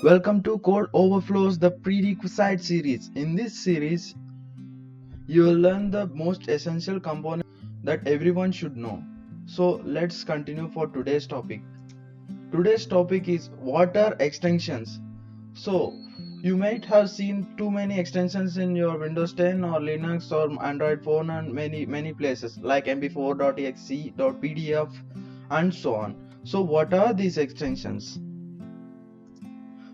Welcome to Code Overflows, the prerequisite series. In this series, you will learn the most essential components that everyone should know. So let's continue for today's topic. Today's topic is what are extensions. So you might have seen too many extensions in your Windows 10 or Linux or Android phone and many places like mp4.exe, .pdf and so on. So what are these extensions?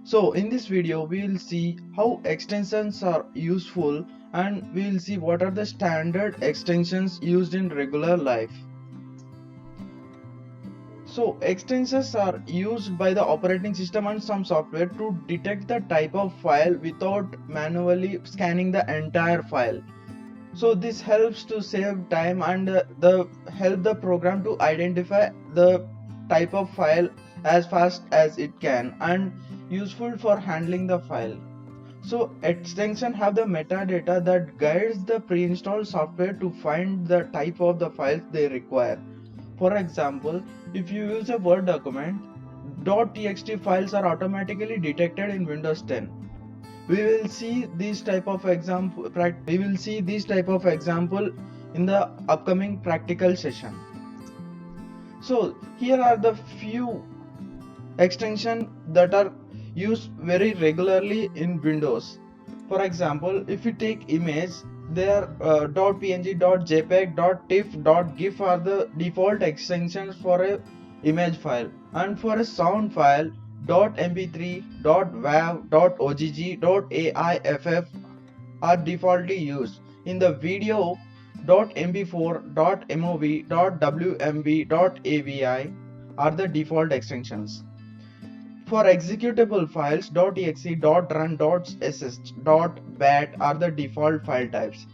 So in this video we will see how extensions are useful and we will see what are the standard extensions used in regular life. So extensions are used by the operating system and some software to detect the type of file without manually scanning the entire file. So this helps to save time and help the program to identify the type of file as fast as it can and useful for handling the file. So extension have the metadata that guides the pre-installed software to find the type of the files they require. For example, if you use a Word document, .txt files are automatically detected in Windows 10. We will see this type of example in the upcoming practical session. So here are the few extensions that are used very regularly in Windows. For example, if you take image, there .png, .jpeg, .tiff, .gif are the default extensions for a image file, and for a sound file .mp3, .wav, .ogg, .aiff are defaultly used. In the video .mp4, .mov, .wmv, .avi are the default extensions. For executable files .exe, .run, .sh, .bat are the default file types.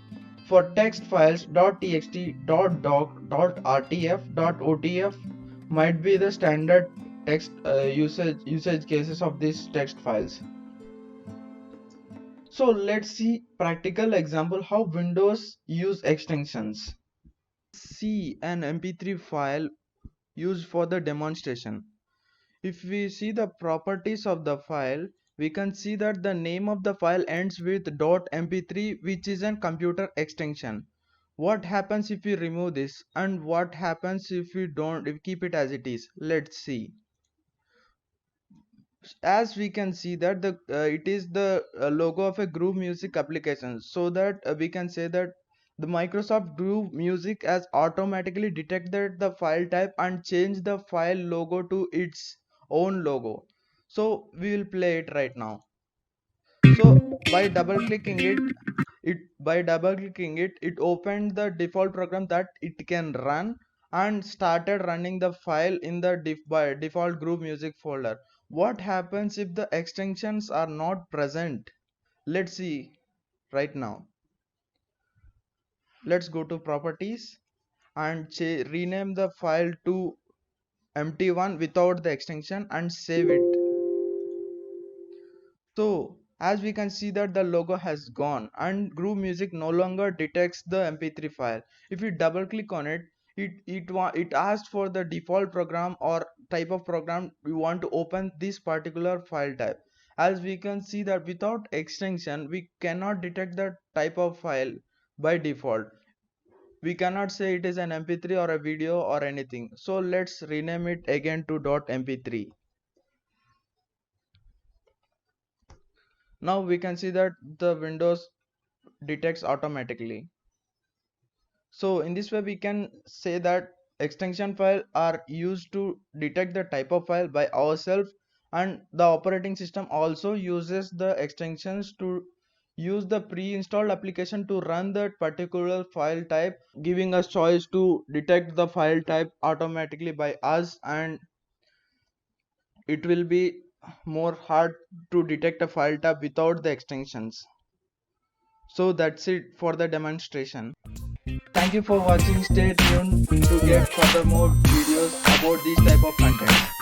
For text files .txt, .doc, .rtf, .otf might be the standard text usage cases of these text files. So let's see practical example how Windows use extensions. See an mp3 file used for the demonstration. If we see the properties of the file, we can see that the name of the file ends with .mp3, which is a computer extension. What happens if we remove this, and what happens if we keep it as it is? Let's see. As we can see that it is the logo of a Groove Music application, so that we can say that the Microsoft Groove Music has automatically detected the file type and changed the file logo to its own logo. So we will play it right now. So by double clicking it opened the default program that it can run and started running the file in the default Groove Music folder. What happens if the extensions are not present? Let's see right now. Let's go to properties and rename the file to empty1 without the extension and save it. So as we can see that the logo has gone and Groove Music no longer detects the mp3 file. If we double click on it, it asks for the default program or type of program we want to open this particular file type. As we can see that without extension we cannot detect the type of file by default. We cannot say it is an mp3 or a video or anything. So let's rename it again to .mp3. Now we can see that the Windows detects automatically. So in this way we can say that extension files are used to detect the type of file by ourselves, and the operating system also uses the extensions to use the pre-installed application to run that particular file type, giving us choice to detect the file type automatically by us, and it will be more hard to detect a file type without the extensions. So that's it for the demonstration. Thank you for watching. Stay tuned to get further more videos about this type of content.